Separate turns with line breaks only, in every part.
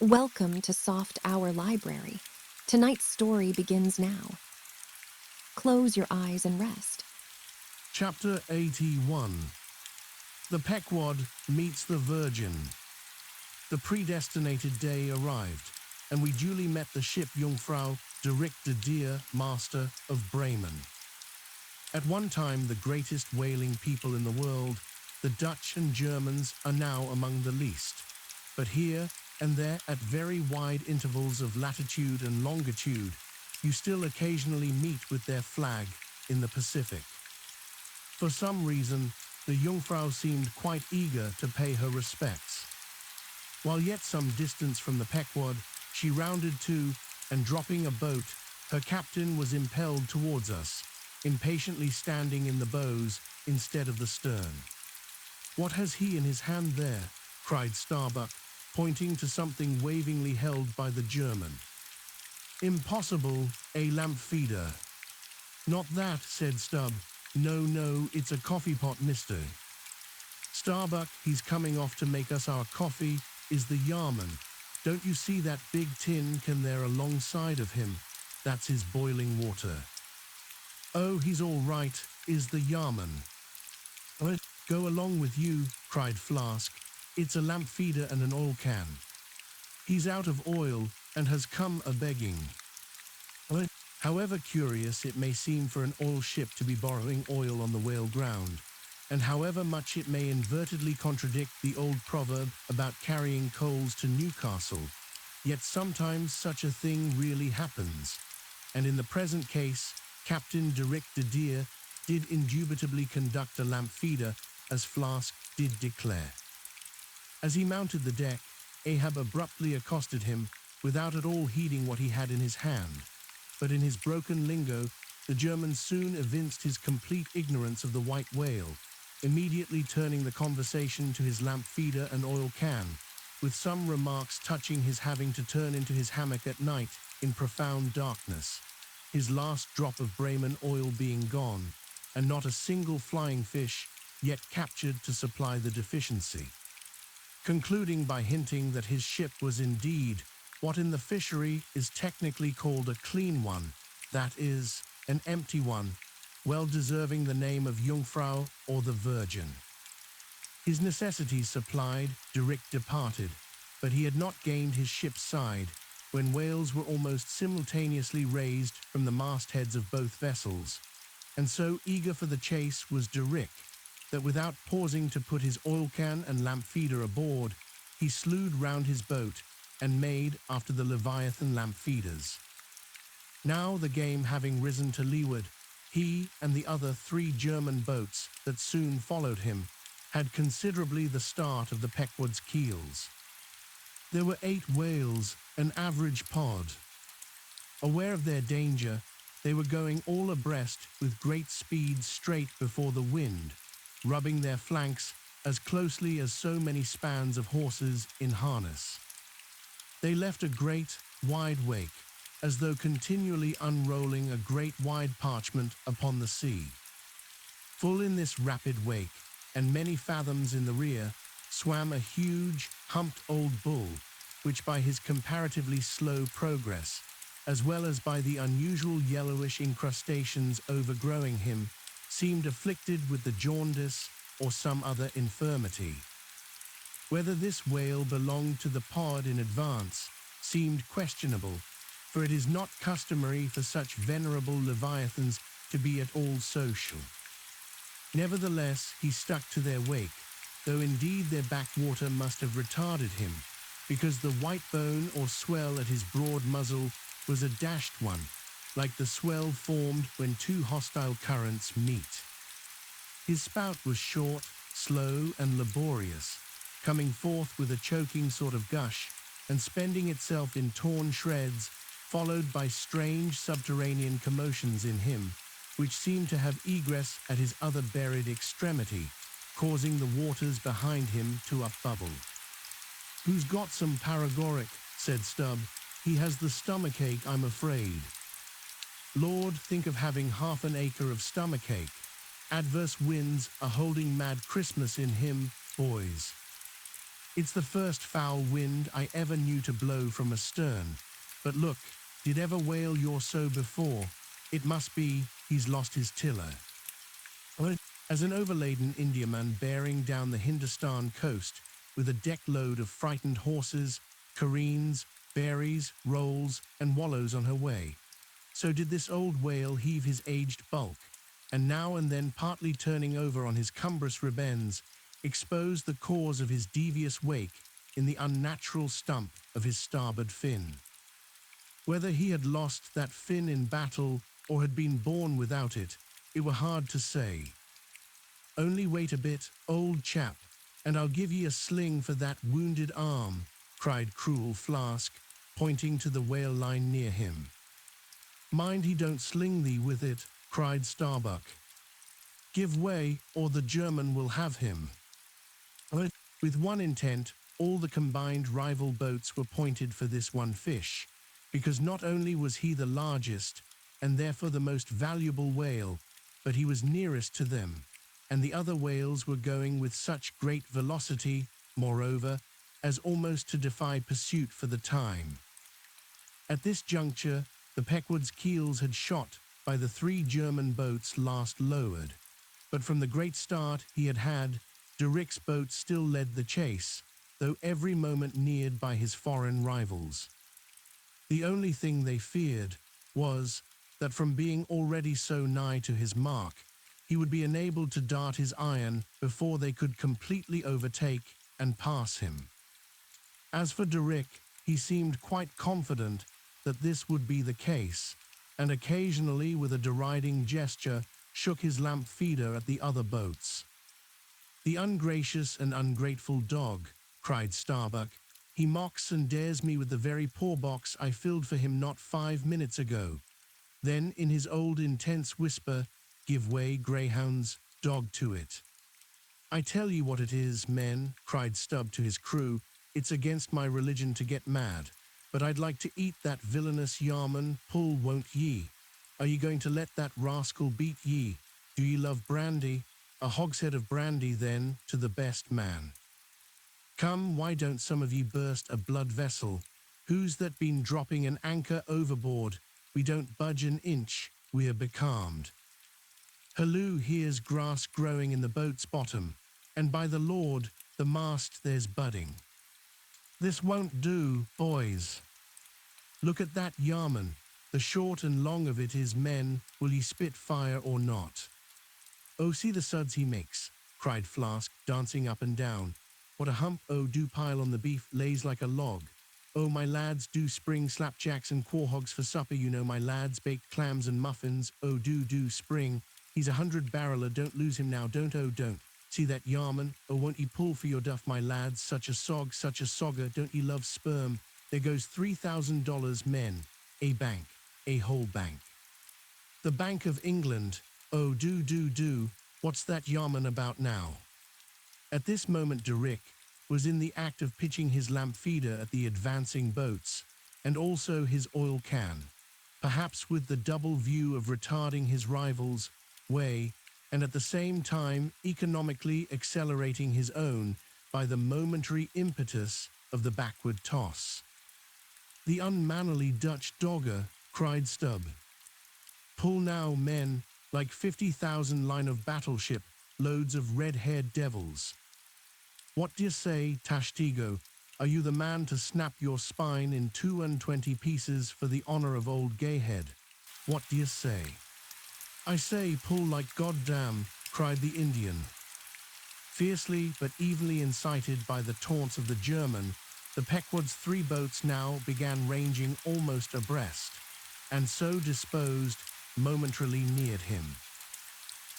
Welcome to Soft Hour Library. Tonight's story begins now. Close your eyes and rest.
Chapter 81. The Pequod Meets the Virgin. The predestinated day arrived, and we duly met the ship Jungfrau Dirk de Deer, master of Bremen. At one time the greatest whaling people in the world, the Dutch and Germans are now among the least. But here and there, at very wide intervals of latitude and longitude, you still occasionally meet with their flag in the Pacific. For some reason, the Jungfrau seemed quite eager to pay her respects. While yet some distance from the Pequod, she rounded to, and dropping a boat, her captain was impelled towards us, impatiently standing in the bows instead of the stern. "What has he in his hand there?" cried Starbuck, pointing to something wavingly held by the German. "Impossible, a lamp feeder." "Not that," said Stubb. No, it's a coffee pot, mister." "Starbuck, he's coming off to make us our coffee, is the Yarman. Don't you see that big tin can there alongside of him? That's his boiling water." "Oh, he's all right, is the Yarman." "Go along with you," cried Flask. "It's a lamp feeder and an oil can. He's out of oil and has come a-begging." However curious it may seem for an oil ship to be borrowing oil on the whale ground, and however much it may inadvertently contradict the old proverb about carrying coals to Newcastle, yet sometimes such a thing really happens, and in the present case, Captain Dirk de Deer did indubitably conduct a lamp feeder, as Flask did declare. As he mounted the deck, Ahab abruptly accosted him, without at all heeding what he had in his hand. But in his broken lingo, the German soon evinced his complete ignorance of the white whale, immediately turning the conversation to his lamp feeder and oil can, with some remarks touching his having to turn into his hammock at night in profound darkness, his last drop of Bremen oil being gone, and not a single flying fish yet captured to supply the deficiency, concluding by hinting that his ship was indeed what in the fishery is technically called a clean one, that is, an empty one, well deserving the name of Jungfrau or the Virgin. His necessities supplied, Dirk departed, but he had not gained his ship's side when whales were almost simultaneously raised from the mastheads of both vessels, and so eager for the chase was Dirk that without pausing to put his oil can and lamp feeder aboard, he slewed round his boat and made after the Leviathan lamp feeders. Now the game having risen to leeward, he and the other 3 German boats that soon followed him had considerably the start of the Pequod's keels. There were 8 whales, an average pod. Aware of their danger, they were going all abreast with great speed straight before the wind, rubbing their flanks as closely as so many spans of horses in harness. They left a great, wide wake, as though continually unrolling a great wide parchment upon the sea. Full in this rapid wake, and many fathoms in the rear, swam a huge, humped old bull, which by his comparatively slow progress, as well as by the unusual yellowish incrustations overgrowing him, seemed afflicted with the jaundice or some other infirmity. Whether this whale belonged to the pod in advance seemed questionable, for it is not customary for such venerable leviathans to be at all social. Nevertheless, he stuck to their wake, though indeed their backwater must have retarded him, because the white bone or swell at his broad muzzle was a dashed one, like the swell formed when 2 hostile currents meet. His spout was short, slow, and laborious, coming forth with a choking sort of gush, and spending itself in torn shreds, followed by strange subterranean commotions in him, which seemed to have egress at his other buried extremity, causing the waters behind him to upbubble. "Who's got some paregoric?" said Stubb. "He has the stomachache, I'm afraid." "Lord, think of having half an acre of stomachache. Adverse winds are holding mad Christmas in him, boys." It's the first foul wind I ever knew to blow from astern. But look, did ever whale yaw so before? It must be he's lost his tiller. As an overladen Indiaman bearing down the Hindustan coast with a deck load of frightened horses, careens, berries, rolls, and wallows on her way, so did this old whale heave his aged bulk, and now and then partly turning over on his cumbrous ribends, expose the cause of his devious wake in the unnatural stump of his starboard fin. Whether he had lost that fin in battle or had been born without it, it were hard to say. Only wait a bit, old chap, and I'll give ye a sling for that wounded arm, cried cruel Flask, pointing to the whale line near him. Mind he don't sling thee with it, cried Starbuck. Give way, or the German will have him. With one intent, all the combined rival boats were pointed for this one fish, because not only was he the largest, and therefore the most valuable whale, but he was nearest to them, and the other whales were going with such great velocity, moreover, as almost to defy pursuit for the time. At this juncture, the Pequod's keels had shot by the 3 German boats last lowered, but from the great start he had had, de Rick's boat still led the chase, though every moment neared by his foreign rivals. The only thing they feared was that from being already so nigh to his mark, he would be enabled to dart his iron before they could completely overtake and pass him. As for de Rick, he seemed quite confident that this would be the case, and occasionally with a deriding gesture shook his lamp feeder at the other boats. The ungracious and ungrateful dog, cried Starbuck. He mocks and dares me with the very poor box I filled for him not 5 minutes ago. Then, in his old intense whisper, give way, greyhounds, dog to it. I tell ye what it is, men, cried Stubb to his crew, it's against my religion to get mad, but I'd like to eat that villainous Yarman, pull won't ye? Are ye going to let that rascal beat ye? Do ye love brandy? A hogshead of brandy, then, to the best man. Come, why don't some of ye burst a blood vessel? Who's that been dropping an anchor overboard? We don't budge an inch, we're becalmed. Halloo, here's grass growing in the boat's bottom, and by the Lord, the mast there's budding. This won't do, boys. Look at that yarman. The short and long of it is, men, will ye spit fire or not? Oh, see the suds he makes, cried Flask, dancing up and down. What a hump, oh, do pile on the beef, lays like a log. Oh, my lads, do spring slapjacks and quahogs for supper, you know, my lads, baked clams and muffins, oh, do spring. He's 100-barreler, don't lose him now, don't, oh, don't. See that yarman, oh, won't ye pull for your duff, my lads, such a sog, such a sogger, don't ye love sperm? There goes $3,000, men, a bank, a whole bank. The Bank of England, oh, do, what's that yarman about now? At this moment de Rick was in the act of pitching his lamp feeder at the advancing boats, and also his oil can, perhaps with the double view of retarding his rivals' way, and at the same time economically accelerating his own by the momentary impetus of the backward toss. The unmannerly Dutch dogger, cried Stubb. Pull now, men, like 50,000 line of battleship, loads of red-haired devils. What d'ye say, Tashtigo? Are you the man to snap your spine in 22 pieces for the honor of old Gayhead? What d'ye say? I say, pull like goddamn, cried the Indian. Fiercely but evenly incited by the taunts of the German, the Pequod's 3 boats now began ranging almost abreast, and so disposed, momentarily neared him.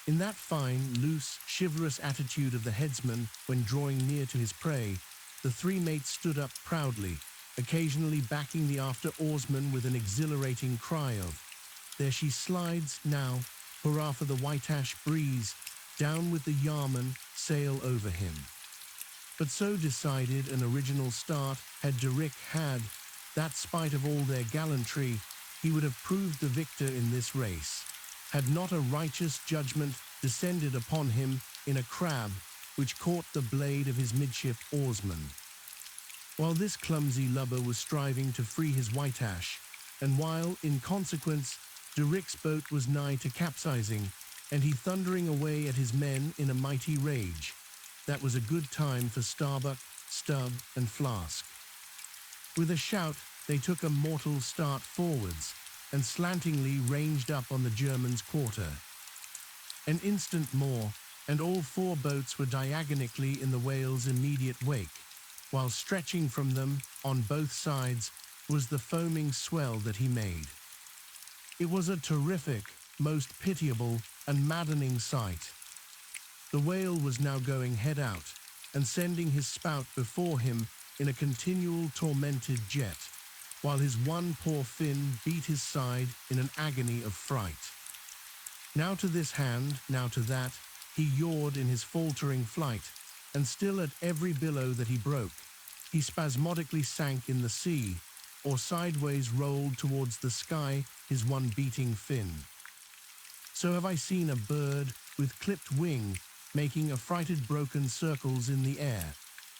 In that fine, loose, chivalrous attitude of the headsman when drawing near to his prey, the 3 mates stood up proudly, occasionally backing the after oarsman with an exhilarating cry of, there she slides now, hurrah for the white ash breeze, down with the yarman, sail over him. But so decided an original start had de Rick had, that spite of all their gallantry, he would have proved the victor in this race, had not a righteous judgment descended upon him in a crab which caught the blade of his midship oarsman, while this clumsy lubber was striving to free his white-ash, and while, in consequence, Derrick's boat was nigh to capsizing, and he thundering away at his men in a mighty rage, that was a good time for Starbuck, Stubb, and Flask. With a shout, they took a mortal start forwards, and slantingly ranged up on the Germans' quarter. An instant more, and all four boats were diagonally in the whale's immediate wake, while stretching from them, on both sides, was the foaming swell that he made. It was a terrific, most pitiable, and maddening sight. The whale was now going head out, and sending his spout before him in a continual tormented jet, while his one poor fin beat his side in an agony of fright. Now to this hand, now to that, he yawed in his faltering flight, and still at every billow that he broke, he spasmodically sank in the sea, or sideways rolled towards the sky his one beating fin. So have I seen a bird with clipped wing making affrighted broken circles in the air,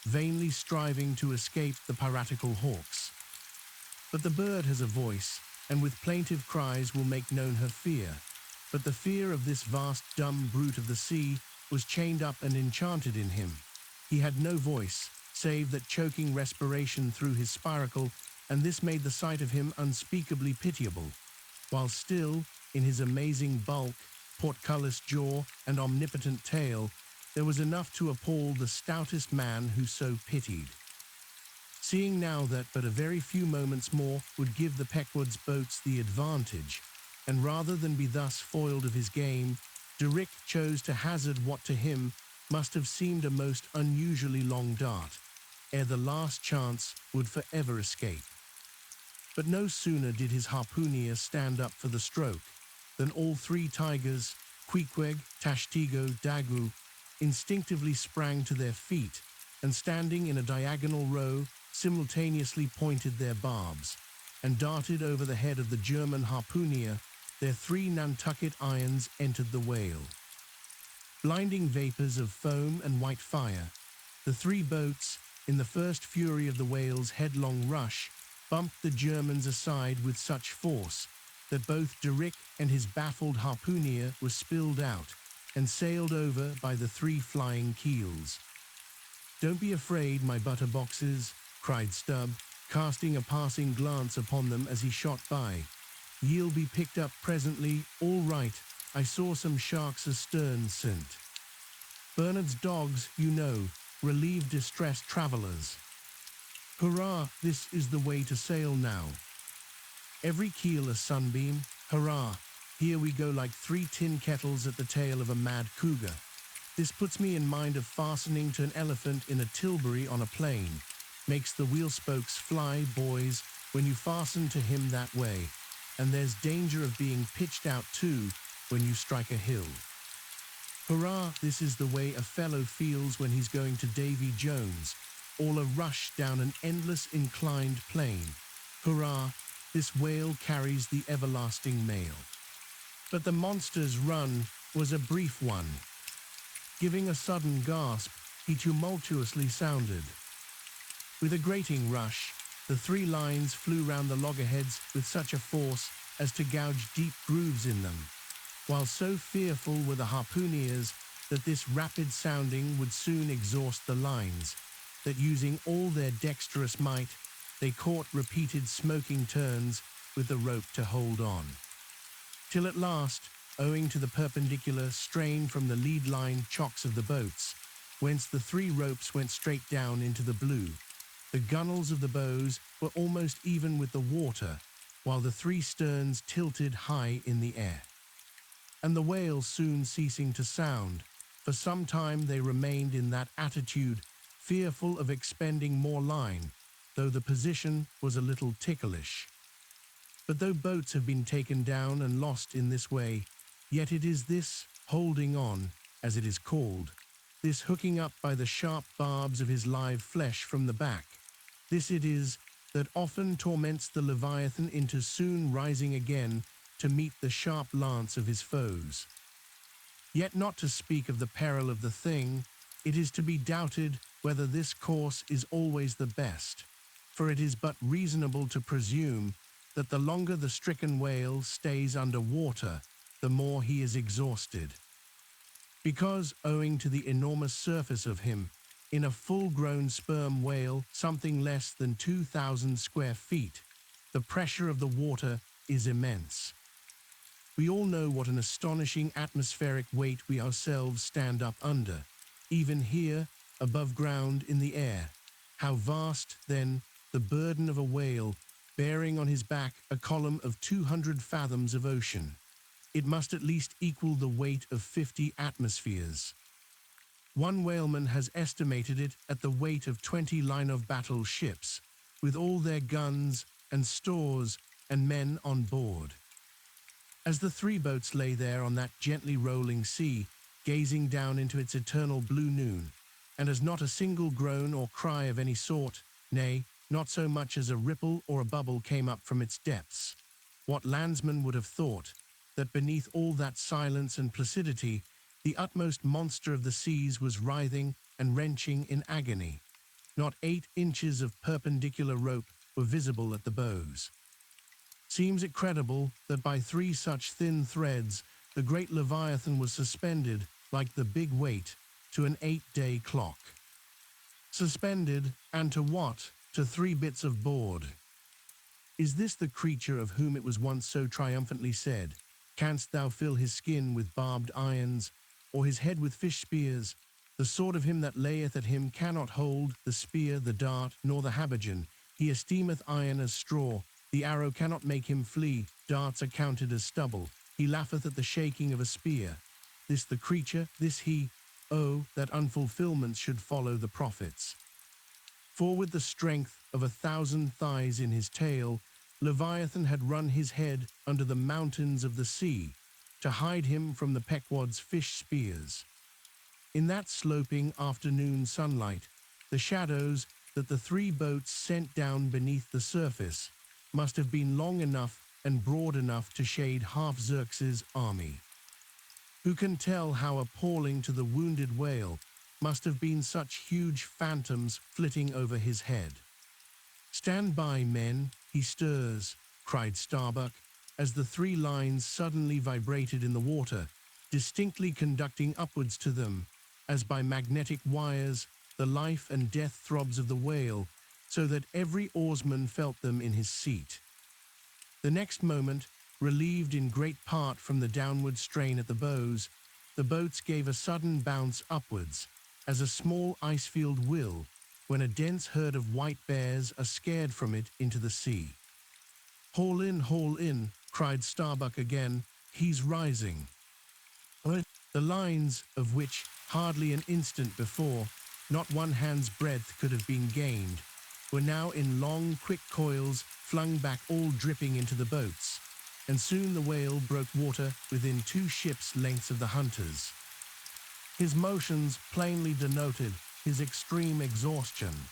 vainly striving to escape the piratical hawks. But the bird has a voice, and with plaintive cries will make known her fear. But the fear of this vast dumb brute of the sea was chained up and enchanted in him. He had no voice, save that choking respiration through his spiracle, and this made the sight of him unspeakably pitiable, while still, in his amazing bulk, portcullis jaw, and omnipotent tail, there was enough to appall the stoutest man who so pitied. Seeing now that but a very few moments more would give the Pequod's boats the advantage, and rather than be thus foiled of his game, Derrick chose to hazard what to him must have seemed a most unusually long dart, ere the last chance would forever escape. But no sooner did his harpooner stand up for the stroke, than all three tigers, Queequeg, Tashtego, Dagu, instinctively sprang to their feet, and standing in a diagonal row, simultaneously pointed their barbs, and darted over the head of the German harpooner. Their three Nantucket irons entered the whale. Blinding vapors of foam and white fire, the three boats, in the first fury of the whale's headlong rush, bumped the Germans aside with such force that both Derrick and his baffled harpooner were spilled out and sailed over by the three flying keels. "Don't be afraid, my butterboxes," cried Stubb, casting a passing glance upon them as he shot by. "Ye'll be picked up presently, all right. I saw some sharks astern, Sint. Bernard's dogs, you know, relieve distressed travellers. Hurrah, this is the way to sail now. Every keel a sunbeam, hurrah, here we go like three tin kettles at the tail of a mad cougar. This puts me in mind of fastening to an elephant in a tilbury on a plain. Makes the wheel spokes fly, boys, when you fasten to him that way, and there's danger of being pitched out too when you strike a hill. Hurrah, this is the way a fellow feels when he's going to Davy Jones, all a rush down an endless inclined plane. Hurrah, this whale carries the everlasting mail." But the monster's run was a brief one. Giving a sudden gasp, he tumultuously sounded. With a grating rush, the three lines flew round the loggerheads with such a force as to gouge deep grooves in them, while so fearful were the harpooneers that this rapid sounding would soon exhaust the lines, that using all their dexterous might, they caught repeated smoking turns with the rope to hold on. Till at last, owing to the perpendicular strain from the lead-line chocks of the boats, whence the three ropes went straight down into the blue, the gunwales of the bows were almost even with the water, while the three sterns tilted high in the air. And the whale soon ceasing to sound, for some time they remained in that attitude, fearful of expending more line, though the position was a little ticklish. But though boats have been taken down and lost in this way, yet it is this holding on, as it is called, this hooking up by the sharp barbs of his live flesh from the back, this it is that often torments the Leviathan into soon rising again to meet the sharp lance of his foes. Yet not to speak of the peril of the thing, it is to be doubted whether this course is always the best, for it is but reasonable to presume that the longer the stricken whale stays under water, the more he is exhausted. Because, owing to the enormous surface of him, in a full-grown sperm whale something less than 2,000 square feet, the pressure of the water is immense. We all know what an astonishing atmospheric weight we ourselves stand up under, even here, above ground in the air. How vast, then, the burden of a whale, bearing on his back a column of 200 fathoms of ocean. It must at least equal the weight of 50 atmospheres. One whaleman has estimated it at the weight of 20 line-of-battle ships, with all their guns and stores and men on board. As the three boats lay there on that gently rolling sea, gazing down into its eternal blue noon, and as not a single groan or cry of any sort, nay, not so much as a ripple or a bubble came up from its depths, what landsman would have thought that beneath all that silence and placidity, the utmost monster of the seas was writhing and wrenching in agony. Not 8 inches of perpendicular rope were visible at the bows. Seems it credible that by 3 such thin threads the great Leviathan was suspended, like the big weight, to an 8-day clock. Suspended, and to what? To 3 bits of board. Is this the creature of whom it was once so triumphantly said, "Canst thou fill his skin with barbed irons, or his head with fish spears? The sword of him that layeth at him cannot hold the spear, the dart, nor the habergeon. He esteemeth iron as straw. The arrow cannot make him flee. Darts are counted as stubble. He laugheth at the shaking of a spear. This the creature, this he. Oh, that unfulfillments should follow the prophets. For with the strength of 1,000 thighs in his tail, Leviathan had run his head under the mountains of the sea, to hide him from the Pequod's fish spears. In that sloping afternoon sunlight, the shadows that the 3 boats sent down beneath the surface must have been long enough and broad enough to shade half Xerxes' army. Who can tell how appalling to the wounded whale must have been such huge phantoms flitting over his head? "Stand by, men, he stirs," cried Starbuck, as the 3 lines suddenly vibrated in the water, distinctly conducting upwards to them, as by magnetic wires, the life and death throbs of the whale, so that every oarsman felt them in his seat. The next moment, relieved in great part from the downward strain at the bows, the boats gave a sudden bounce upwards, as a small ice field will, when a dense herd of white bears are scared from it into the sea. Haul in, cried Starbuck again, he's rising." The lines of which, hardly an instant before, not one hand's breadth could have been gained, were now in long, quick coils flung back all dripping into the boats, and soon the whale broke water within 2 ships' lengths of the hunters. His motions plainly denoted his extreme exhaustion.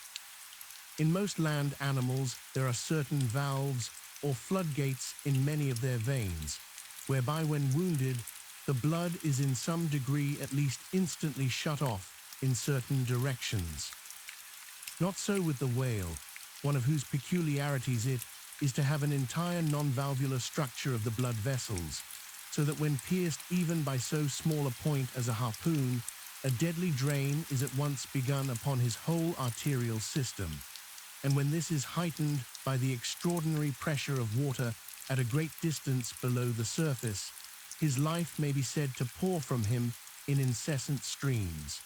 In most land animals there are certain valves or floodgates in many of their veins, whereby when wounded, the blood is in some degree at least instantly shut off in certain directions. Not so with the whale, one of whose peculiarities it is to have an entire non-valvular structure of the blood vessels, so that when pierced even by so small a point as a harpoon, a deadly drain is at once begun upon his whole arterial system, and when this is heightened by the extraordinary pressure of water at a great distance below the surface, his life may be said to pour from him in incessant streams.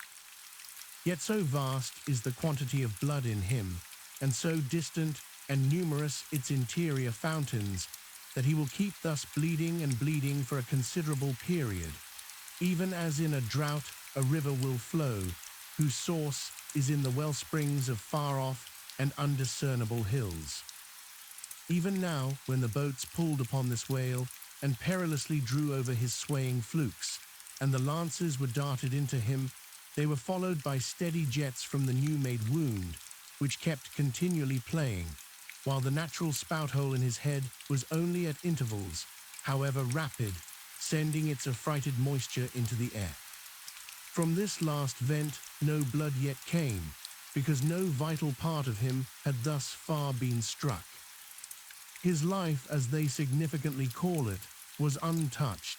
Yet so vast is the quantity of blood in him, and so distant and numerous its interior fountains, that he will keep thus bleeding and bleeding for a considerable period, even as in a drought a river will flow, whose source is in the well springs of far-off and undiscernible hills. Even now, when the boats pulled upon this whale and perilously drew over his swaying flukes, and the lances were darted into him, they were followed by steady jets from the new-made wound, which kept continually playing, while the natural spout-hole in his head was only at intervals, however rapid, sending its affrighted moisture into the air. From this last vent no blood yet came, because no vital part of him had thus far been struck. His life, as they significantly call it, was untouched.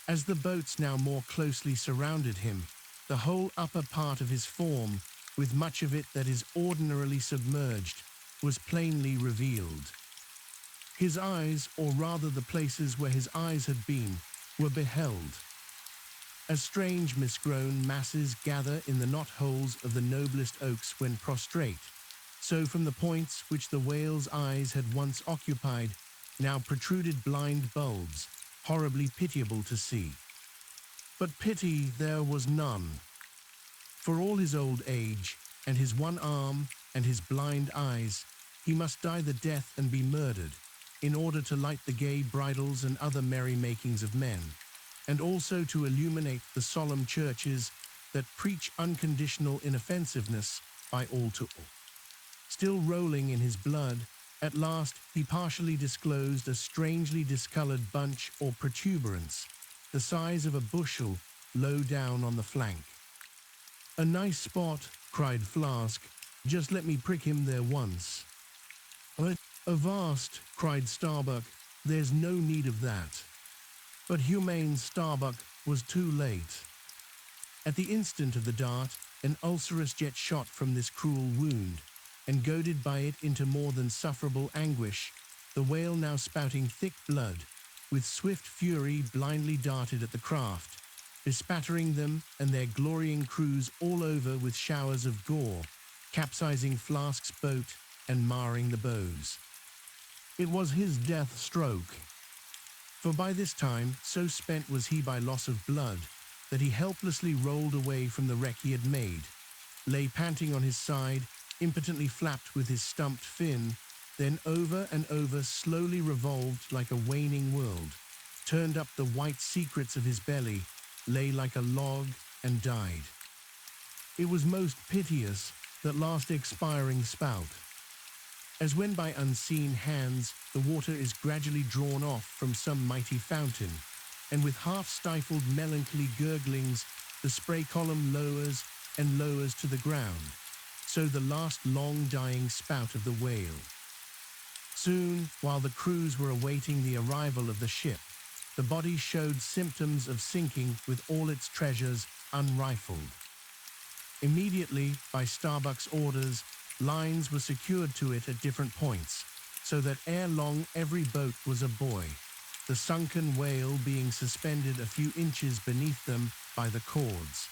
As the boats now more closely surrounded him, the whole upper part of his form, with much of it that is ordinarily submerged, was plainly revealed. His eyes, or rather the places where his eyes had been, were beheld. As strange misgrown masses gather in the knot-holes of the noblest oaks when prostrate, so from the points which the whale's eyes had once occupied now protruded blind bulbs, horribly pitiable to see. But pity there was none. For all his old age, and his one arm, and his blind eyes, he must die the death and be murdered, in order to light the gay bridals and other merry-makings of men, and also to illuminate the solemn churches that preach unconditional inoffensiveness by all to all. Still rolling in his blood, at last he partially disclosed a strangely discolored bunch or protuberance, the size of a bushel, low down on the flank. "A nice spot," cried Flask. "Just let me prick him there once." "Avast," cried Starbuck. "There's no need of that." But humane Starbuck was too late. At the instant of the dart, an ulcerous jet shot from this cruel wound, and goaded by it into more than sufferable anguish, the whale, now spouting thick blood, with swift fury blindly darted at the craft, bespattering them and their glorying crews all over with showers of gore, capsizing Flask's boat and marring the bows. It was his death stroke. For by this time, so spent was he by loss of blood, that he helplessly rolled away from the wreck he had made, lay panting on his side, impotently flapped with his stumped fin, then over and over slowly revolved like a waning world, turned up the white secrets of his belly, lay like a log, and died. It was most piteous, that last expiring spout. As when by unseen hands the water is gradually drawn off from some mighty fountain, and with half-stifled melancholy gurglings the spray column lowers and lowers to the ground, so the last long-dying spout of the whale. Soon, while the crews were awaiting the arrival of the ship, the body showed symptoms of sinking with all its treasures unrifled. Immediately, by Starbuck's orders, lines were secured to it at different points, so that ere long every boat was a buoy, the sunken whale being suspended a few inches beneath them by the cords.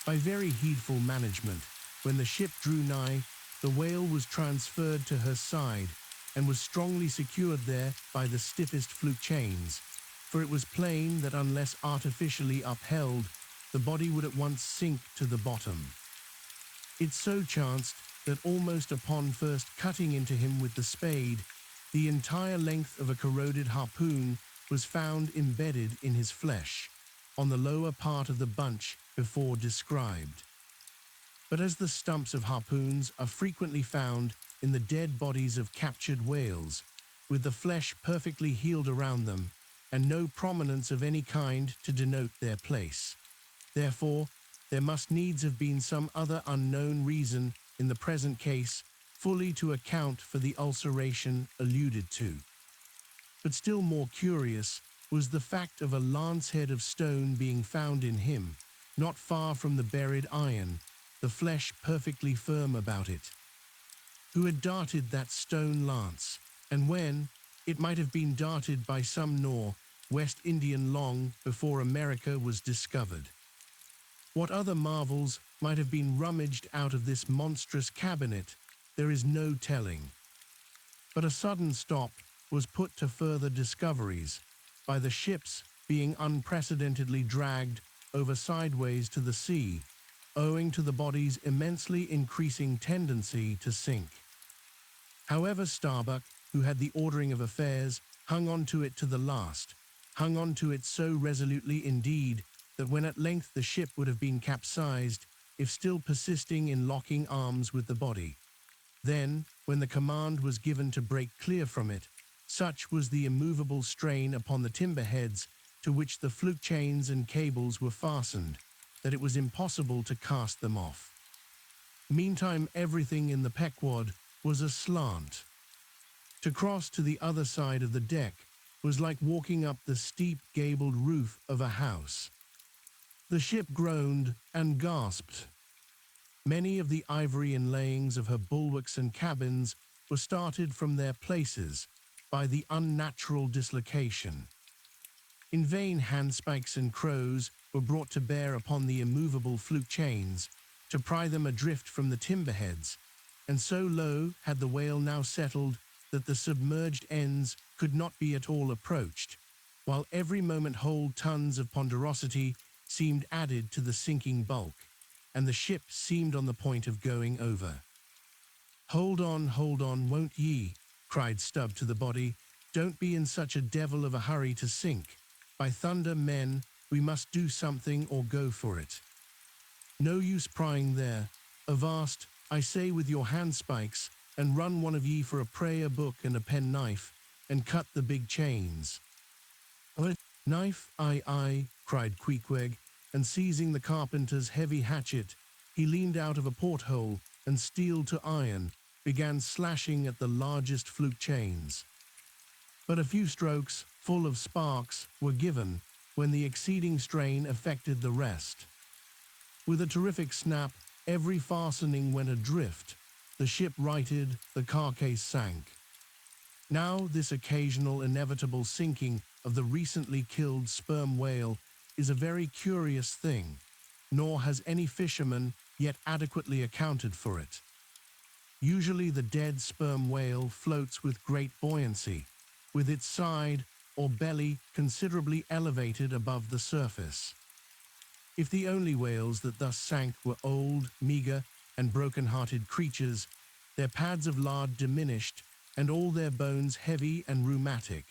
By very heedful management, when the ship drew nigh, the whale was transferred to her side and was strongly secured there by the stiffest fluke chains, for it was plain that unless artificially upheld, the body would at once sink to the bottom. It so chanced that almost upon first cutting into him with the spade, the entire length of a corroded harpoon was found embedded in his flesh, on the lower part of the bunch before described. But as the stumps of harpoons are frequently found in the dead bodies of captured whales, with the flesh perfectly healed around them, and no prominence of any kind to denote their place, therefore there must needs have been some other unknown reason in the present case fully to account for the ulceration alluded to. But still more curious was the fact of a lance-head of stone being found in him, not far from the buried iron, the flesh perfectly firm about it. Who had darted that stone lance, and when it might have been darted by some West Indian long before America was discovered? What other marvels might have been rummaged out of this monstrous cabinet, there is no telling. But a sudden stop was put to further discoveries by the ships being unprecedentedly dragged over sideways to the sea, owing to the body's immensely increasing tendency to sink. However, Starbuck, who had the ordering of affairs, hung on to it to the last, hung on to it so resolutely indeed that when at length the ship would have been capsized, if still persisting in locking arms with the body, then, when the command was given to break clear from it, such was the immovable strain upon the timber heads to which the fluke chains and cables were fastened, that it was impossible to cast them off. Meantime, everything in the Pequod was aslant. To cross to the other side of the deck was like walking up the steep gabled roof of a house. The ship groaned and gasped. Many of the ivory inlayings of her bulwarks and cabins were started from their places by the unnatural dislocation. In vain handspikes and crows were brought to bear upon the immovable fluke chains to pry them adrift from the timber heads, and so low had the whale now settled that the submerged ends could not be at all approached, while every moment whole tons of ponderosity seemed added to the sinking bulk, and the ship seemed on the point of going over. Hold on, won't ye?" cried Stubb to the body. "Don't be in such a devil of a hurry to sink. By thunder, men, we must do something or go for it. No use prying there. Avast, I say, with your handspikes, and run one of ye for a prayer book and a penknife, and cut the big chains." "A knife, aye," cried Queequeg, and seizing the carpenter's heavy hatchet, he leaned out of a porthole and, steel to iron, began slashing at the largest fluke chains. But a few strokes, full of sparks, were given, when the exceeding strain affected the rest. With a terrific snap, every fastening went adrift. The ship righted, the carcase sank. Now this occasional inevitable sinking of the recently killed sperm whale is a very curious thing, nor has any fisherman yet adequately accounted for it. Usually the dead sperm whale floats with great buoyancy, with its side or belly considerably elevated above the surface. If the only whales that thus sank were old, meagre, and broken-hearted creatures, their pads of lard diminished, and all their bones heavy and rheumatic,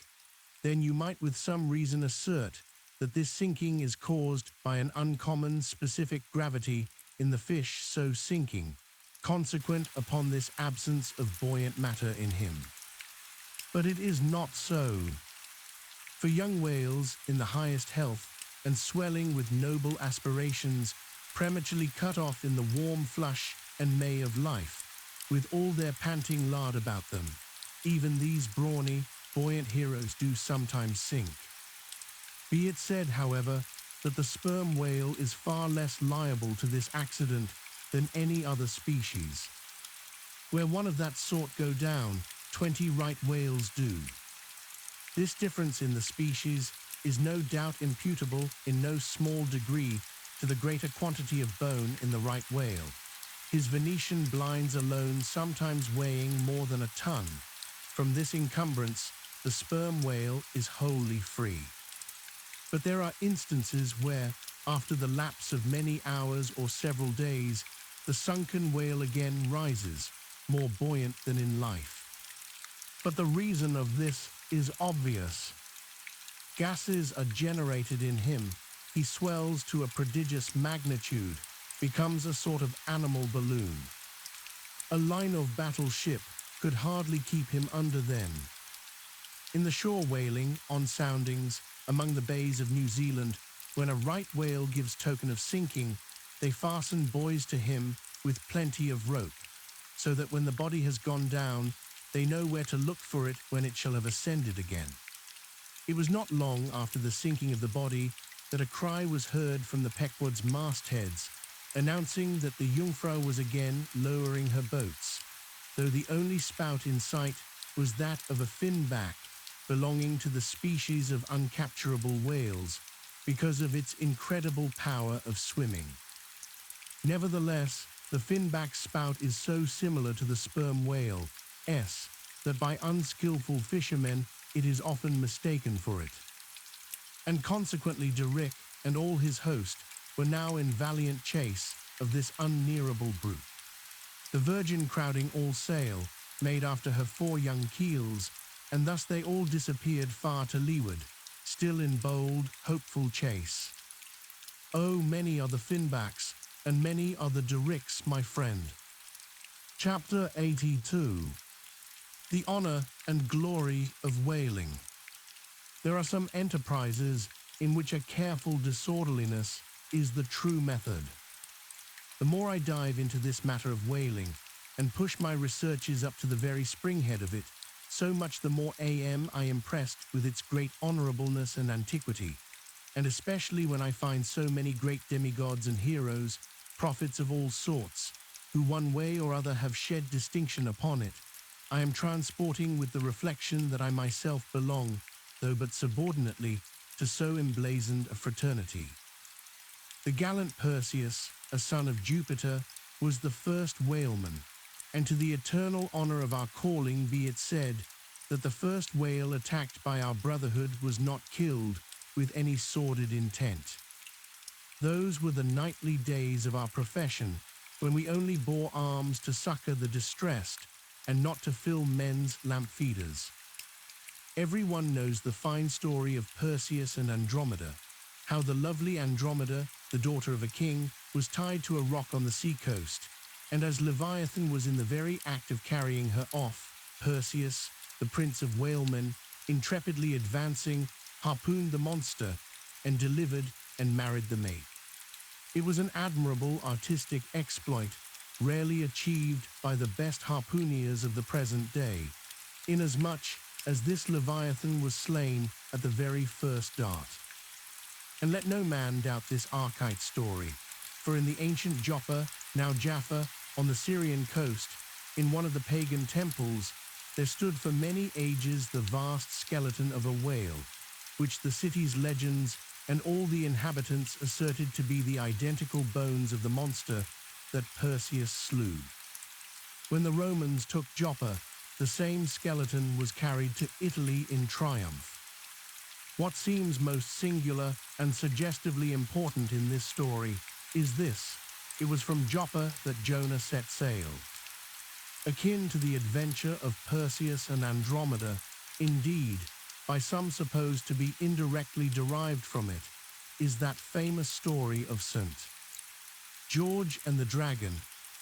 then you might with some reason assert that this sinking is caused by an uncommon specific gravity in the fish so sinking, consequent upon this absence of buoyant matter in him. But it is not so. For young whales in the highest health, and swelling with noble aspirations, prematurely cut off in the warm flush and May of life, with all their panting lard about them, even these brawny, buoyant heroes do sometimes sink. Be it said, however, that the sperm whale is far less liable to this accident than any other species. Where one of that sort go down, 20 right whales do. This difference in the species is no doubt imputable in no small degree to the greater quantity of bone in the right whale, his Venetian blinds alone sometimes weighing more than a ton. From this encumbrance, the sperm whale is wholly free. But there are instances where, after the lapse of many hours or several days, the sunken whale again rises, more buoyant than in life. But the reason of this is obvious. Gases are generated in him, he swells to a prodigious magnitude, becomes a sort of animal balloon. A line-of-battle ship could hardly keep him under then. In the shore whaling, on soundings, among the bays of New Zealand, when a right whale gives token of sinking, they fasten buoys to him with plenty of rope, so that when the body has gone down, they know where to look for it when it shall have ascended again. It was not long after the sinking of the body that a cry was heard from the Pequod's mastheads, announcing that the Jungfrau was again lowering her boats, though the only spout in sight was that of a finback belonging to the species of uncapturable whales because of its incredible power of swimming. Nevertheless, the finback's spout is so similar to the sperm whale, that by unskillful fishermen it is often mistaken for it. And consequently de Rick and all his host were now in valiant chase of this unnearable brute. The Virgin crowding all sail, made after her 4 young keels, and thus they all disappeared far to leeward, still in bold, hopeful chase. Oh, many are the finbacks, and many are the de Ricks, my friend. Chapter 82. The Honor and Glory of Whaling. There are some enterprises in which a careful disorderliness is the true method. The more I dive into this matter of whaling and push my researches up to the very springhead of it, so much the more am I impressed with its great honorableness and antiquity, and especially when I find so many great demigods and heroes, prophets of all sorts, who one way or other have shed distinction upon it. I am transporting with the reflection that I myself belong, though but subordinately, to so emblazoned a fraternity. The gallant Perseus, a son of Jupiter, was the first whaleman, and to the eternal honor of our calling be it said that the first whale attacked by our brotherhood was not killed with any sordid intent. Those were the knightly days of our profession, when we only bore arms to succor the distressed and not to fill men's lamp feeders. Everyone knows the fine story of Perseus and Andromeda, how the lovely Andromeda, the daughter of a king, was tied to a rock on the seacoast, and as Leviathan was in the very act of carrying her off, Perseus, the prince of whalemen, intrepidly advancing, harpooned the monster, and delivered and married the mate. It was an admirable artistic exploit, rarely achieved by the best harpooneers of the present day, inasmuch as this Leviathan was slain at the very first dart. And let no man doubt this archite story, for in the ancient Joppa, now Jaffa, on the Syrian coast, in one of the pagan temples, there stood for many ages the vast skeleton of a whale, which the city's legends and all the inhabitants asserted to be the identical bones of the monster that Perseus slew. When the Romans took Joppa, the same skeleton was carried to Italy in triumph. What seems most singular and suggestively important in this story is this: it was from Joppa that Jonah set sail. Akin to the adventure of Perseus and Andromeda, indeed, by some supposed to be indirectly derived from it, is that famous story of St. George and the dragon,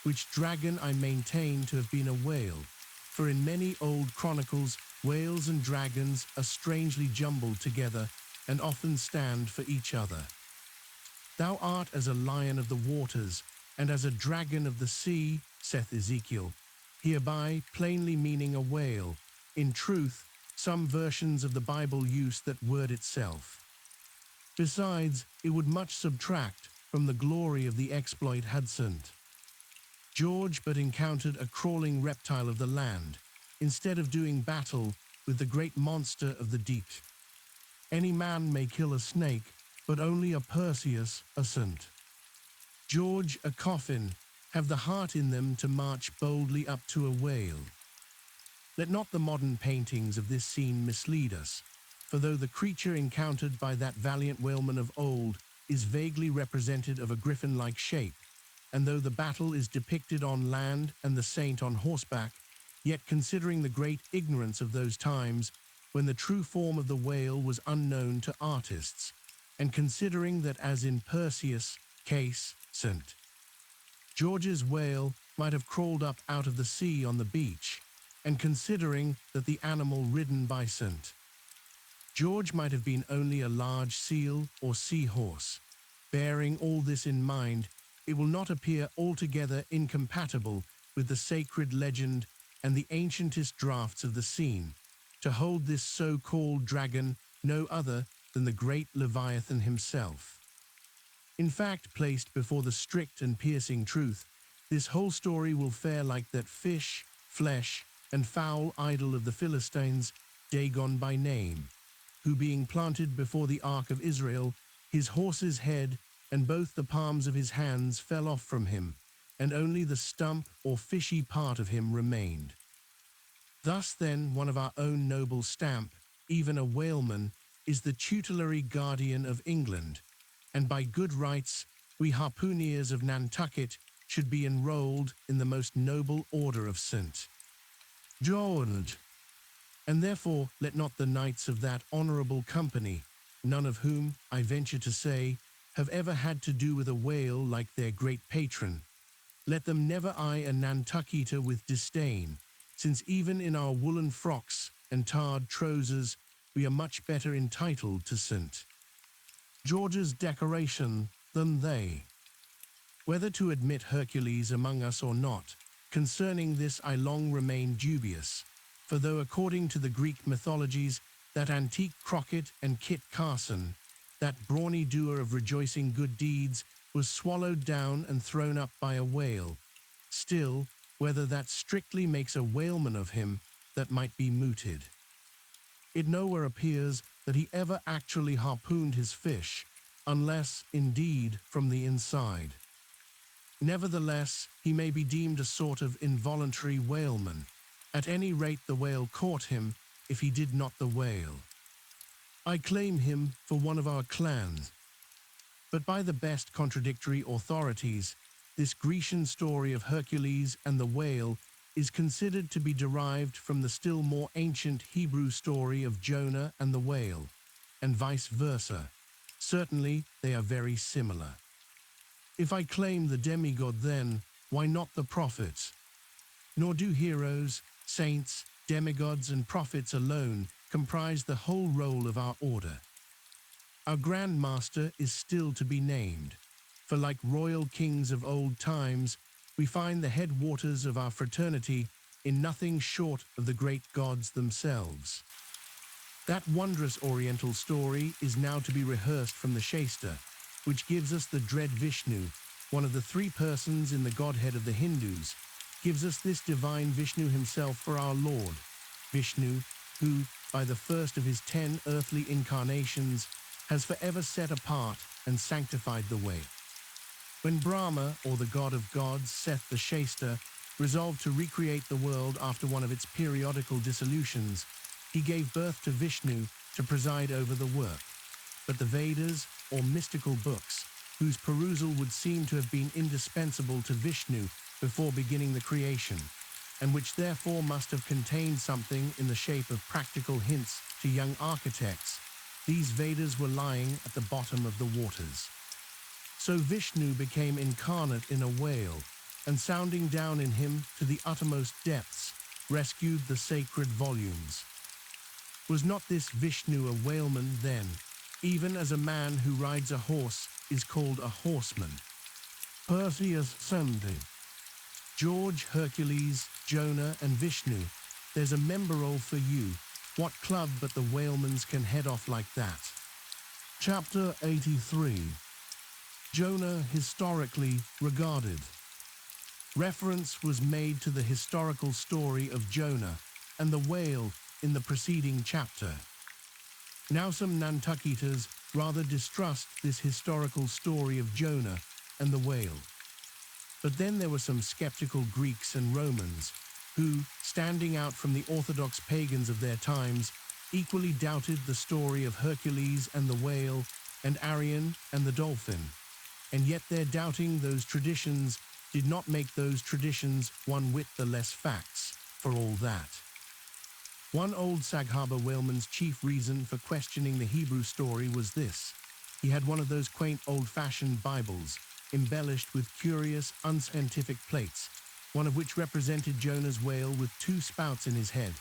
which dragon I maintain to have been a whale, for in many old chronicles whales and dragons are strangely jumbled together and often stand for each other. Thou art as a lion of the waters, and as a dragon of the sea, saith Ezekiel, hereby plainly meaning a whale. In truth, some versions of the Bible use that word itself. Besides, it would much subtract from the glory of the exploit had St. George but encountered a crawling reptile of the land, instead of doing battle with the great monster of the deep. Any man may kill a snake, but only a Perseus a St. George a coffin have the heart in them to march boldly up to a whale. Let not the modern paintings of this scene mislead us, for though the creature encountered by that valiant whaleman of old is vaguely represented of a griffin-like shape, and though the battle is depicted on land and the saint on horseback, yet considering the great ignorance of those times, when the true form of the whale was unknown to artists, and considering that as in Perseus' case, St. George's whale might have crawled up out of the sea on the beach, and considering that the animal ridden by St. George might have been only a large seal or seahorse, bearing all this in mind, it will not appear altogether incompatible with the sacred legend and the ancientest drafts of the scene, to hold this so-called dragon no other than the great Leviathan himself. In fact, placed before the strict and piercing truth, this whole story will fare like that fish, flesh, and foul idol of the Philistines, Dagon by name, who being planted before the ark of Israel, his horse's head and both the palms of his hands fell off from him, and only the stump or fishy part of him remained. Thus then one of our own noble stamp, even a whaleman, is the tutelary guardian of England, and by good rights we harpooneers of Nantucket should be enrolled in the most noble order of St. George. And therefore let not the knights of that honourable company, none of whom, I venture to say, have ever had to do with a whale like their great patron, let them never eye a Nantucketer with disdain, since even in our woolen frocks and tarred trousers we are much better entitled to St. George's decoration than they. Whether to admit Hercules among us or not, concerning this I long remain dubious, for though according to the Greek mythologies, that antique Crockett and Kit Carson, that brawny doer of rejoicing good deeds, was swallowed down and thrown up by a whale, still, whether that strictly makes a whaleman of him, that might be mooted. It nowhere appears that he ever actually harpooned his fish, unless, indeed, from the inside. Nevertheless, he may be deemed a sort of involuntary whaleman. At any rate, the whale caught him, if he did not the whale. I claim him for one of our clans. But by the best contradictory authorities, this Grecian story of Hercules and the whale is considered to be derived from the still more ancient Hebrew story of Jonah and the whale, and vice versa. Certainly, they are very similar. If I claim the demigod then, why not the prophets? Nor do heroes, saints, demigods and prophets alone comprise the whole roll of our order. Our Grand Master is still to be named, for like royal kings of old times, we find the headwaters of our fraternity in nothing short of the great gods themselves. That wondrous oriental story is now to be rehearsed from the Shasta, which gives us the dread Vishnu, one of the three persons in the Godhead of the Hindus, gives us this divine Vishnu himself for our Lord, Vishnu, who, by the first of his 10 earthly incarnations, has forever set apart and sanctified the way. When Brahma, or the god of gods, Seth the Shasta, resolved to recreate the world after one of its periodical dissolutions, he gave birth to Vishnu to preside over the work. But the Vedas, or mystical books, whose perusal would seem to have been indispensable to Vishnu before beginning the creation, and which therefore must have contained something in the shape of practical hints to young architects, these Vedas were lying at the bottom of the waters. So Vishnu became incarnate in a whale, and sounding down in him to the uttermost depths, rescued the sacred volumes. Was not this Vishnu a whaleman then, even as a man who rides a horse is called a horseman? Perseus Sunday. George, Hercules, Jonah, and Vishnu, there's a member roll for you. What club but the whalemans can head off like that? Chapter 83. Jonah historically regarded. Reference was made to the historical story of Jonah and the whale in the preceding chapter. Now some Nantucketas rather distrust this historical story of Jonah and the whale. But then there were some skeptical Greeks and Romans who, standing out from the orthodox pagans of their times, equally doubted the story of Hercules and the whale and Arion and the dolphin. And yet their doubting those traditions did not make those traditions one whit the less facts, for all that. One old Sag Harbor whaleman's chief reason for questioning the Hebrew story was this. He had one of those quaint old-fashioned Bibles, embellished with curious, unscientific plates, one of which represented Jonah's whale with two spouts in his head,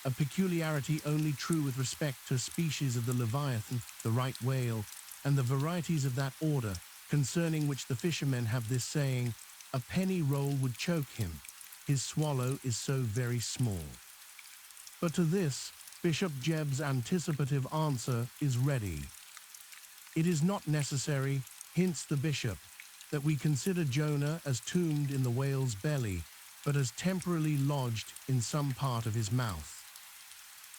a peculiarity only true with respect to a species of the Leviathan, the right whale, and the varieties of that order, concerning which the fishermen have this saying, "A penny roll would choke him. His swallow is so very small." But to this, Bishop Jebb's anticipative answer is ready. It is not necessary, hints the bishop, that we consider Jonah as tombed in the whale's belly, but as temporarily lodged in some part of his mouth.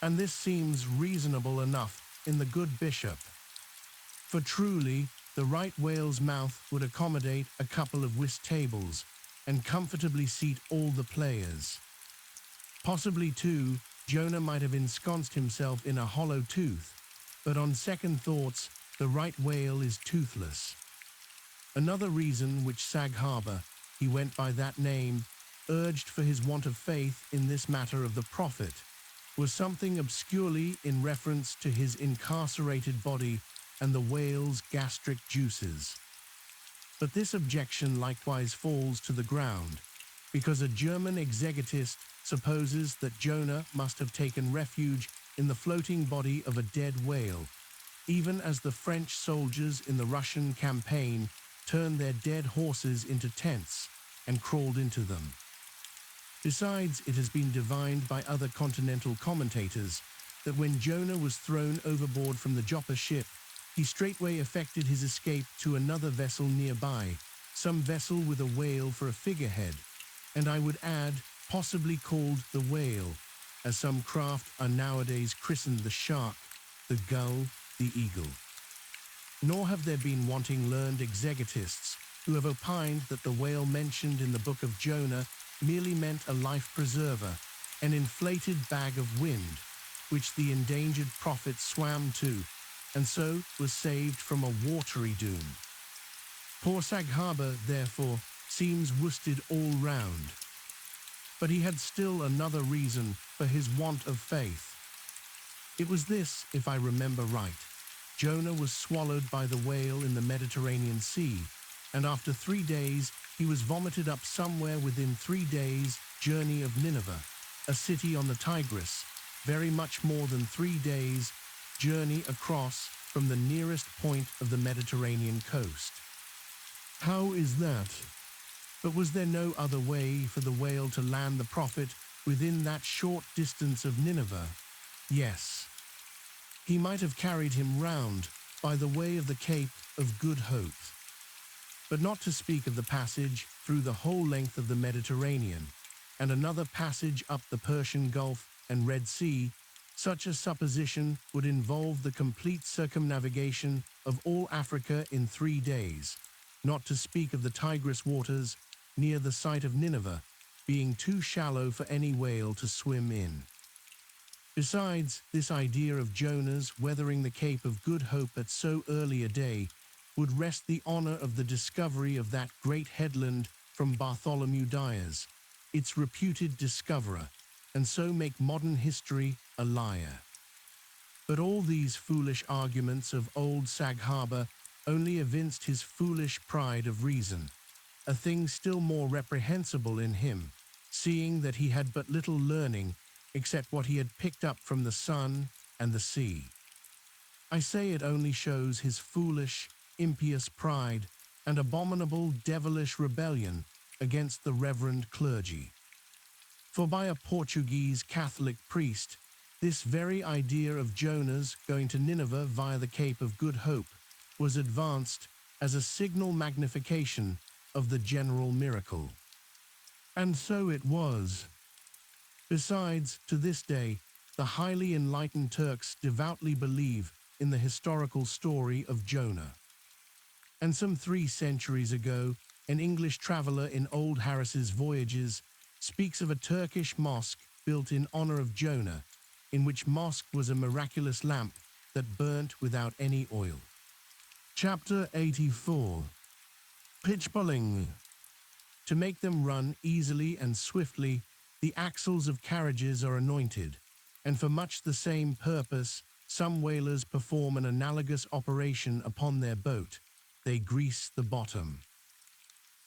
And this seems reasonable enough in the good bishop. For truly, the right whale's mouth would accommodate a couple of whist tables and comfortably seat all the players. Possibly, too, Jonah might have ensconced himself in a hollow tooth, but on second thoughts, the right whale is toothless. Another reason which Sag Harbor, he went by that name, urged for his want of faith in this matter of the prophet, was something obscurely in reference to his incarcerated body and the whale's gastric juices. But this objection likewise falls to the ground, because a German exegetist supposes that Jonah must have taken refuge in the floating body of a dead whale, even as the French soldiers in the Russian campaign turned their dead horses into tents and crawled into them. Besides, it has been divined by other continental commentators that when Jonah was thrown overboard from the Joppa ship, he straightway effected his escape to another vessel nearby, some vessel with a whale for a figurehead, and I would add, possibly called the whale, as some craft are nowadays christened the shark, the gull, the eagle. Nor have there been wanting learned exegetists who have opined that the whale mentioned in the book of Jonah merely meant a life preserver, an inflated bag of wind, which the endangered prophet swam to, and so was saved from a watery doom. Poor Saghaba, therefore, seems worsted all round. But he had still another reason for his want of faith. It was this, if I remember right. Jonah was swallowed by the whale in the Mediterranean Sea, and after 3 days he was vomited up somewhere within 3 days' journey of Nineveh, a city on the Tigris, very much more than 3 days' journey across from the nearest point of the Mediterranean coast. How is that? But was there no other way for the whale to land the prophet within that short distance of Nineveh? Yes. He might have carried him round by the way of the Cape of Good Hope. But not to speak of the passage through the whole length of the Mediterranean, and another passage up the Persian Gulf and Red Sea, such a supposition would involve the complete circumnavigation of all Africa in 3 days, not to speak of the Tigris waters near the site of Nineveh being too shallow for any whale to swim in. Besides, this idea of Jonah's weathering the Cape of Good Hope at so early a day would wrest the honor of the discovery of that great headland from Bartholomew Dyers, its reputed discoverer, and so make modern history a liar. But all these foolish arguments of old Saghaba only evinced his foolish pride of reason, a thing still more reprehensible in him, seeing that he had but little learning except what he had picked up from the sun and the sea. I say it only shows his foolish, impious pride and abominable devilish rebellion against the reverend clergy. For by a Portuguese Catholic priest, this very idea of Jonah's going to Nineveh via the Cape of Good Hope was advanced as a signal magnification of the general miracle. And so it was. Besides, to this day, the highly enlightened Turks devoutly believe in the historical story of Jonah. And some 3 centuries ago, an English traveller in Old Harris's Voyages speaks of a Turkish mosque built in honor of Jonah, in which mosque was a miraculous lamp that burnt without any oil. Chapter 84. Pitchpulling. To make them run easily and swiftly, the axles of carriages are anointed, and for much the same purpose, some whalers perform an analogous operation upon their boat. They grease the bottom.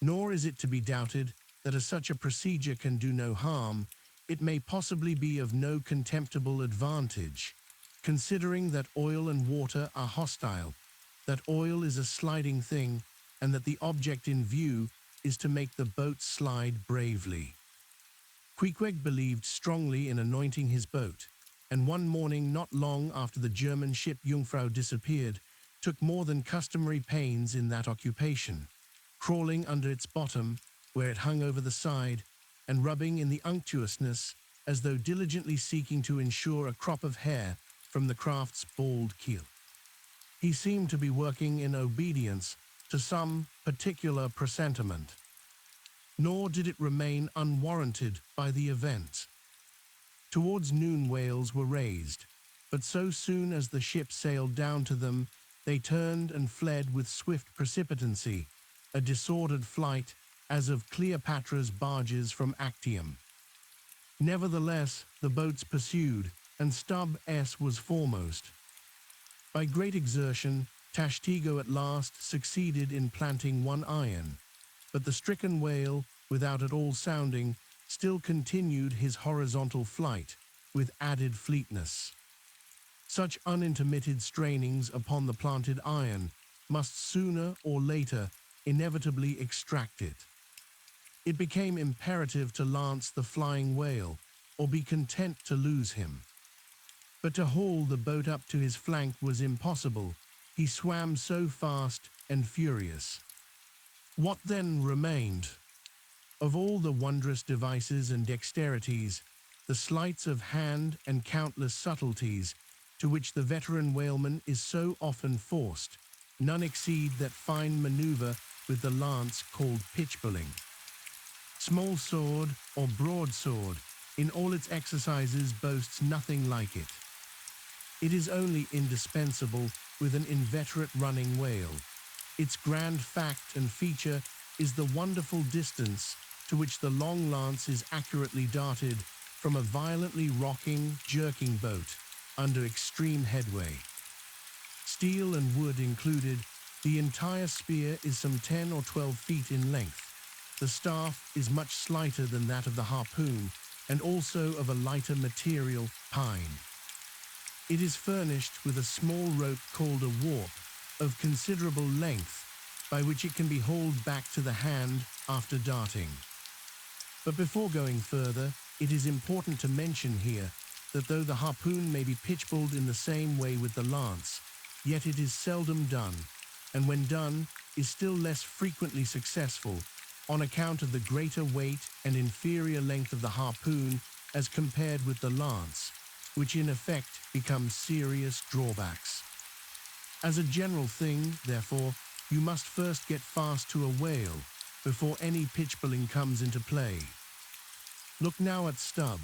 Nor is it to be doubted that as such a procedure can do no harm, it may possibly be of no contemptible advantage, considering that oil and water are hostile, that oil is a sliding thing, and that the object in view is to make the boat slide bravely. Queequeg believed strongly in anointing his boat, and one morning not long after the German ship Jungfrau disappeared, took more than customary pains in that occupation, crawling under its bottom, where it hung over the side, and rubbing in the unctuousness as though diligently seeking to ensure a crop of hair from the craft's bald keel. He seemed to be working in obedience to some particular presentiment. Nor did it remain unwarranted by the event. Towards noon whales were raised, but so soon as the ship sailed down to them, they turned and fled with swift precipitancy, a disordered flight as of Cleopatra's barges from Actium. Nevertheless, the boats pursued, and Stub S was foremost. By great exertion, Tashtego at last succeeded in planting one iron, but the stricken whale, without at all sounding, still continued his horizontal flight with added fleetness. Such unintermitted strainings upon the planted iron must sooner or later inevitably extract it. It became imperative to lance the flying whale, or be content to lose him. But to haul the boat up to his flank was impossible. He swam so fast and furious. What then remained? Of all the wondrous devices and dexterities, the sleights of hand and countless subtleties to which the veteran whaleman is so often forced, none exceed that fine maneuver with the lance called pitchpulling. Small sword or broadsword, in all its exercises boasts nothing like it. It is only indispensable with an inveterate running whale. Its grand fact and feature is the wonderful distance to which the long lance is accurately darted from a violently rocking, jerking boat under extreme headway. Steel and wood included, the entire spear is some 10 or 12 feet in length. The staff is much slighter than that of the harpoon, and also of a lighter material, pine. It is furnished with a small rope called a warp, of considerable length, by which it can be hauled back to the hand after darting. But before going further, it is important to mention here that though the harpoon may be pitchpuled in the same way with the lance, yet it is seldom done, and when done, is still less frequently successful, on account of the greater weight and inferior length of the harpoon as compared with the lance, which in effect becomes serious drawbacks. As a general thing, therefore, you must first get fast to a whale before any pitchpulling comes into play. Look now at Stubb,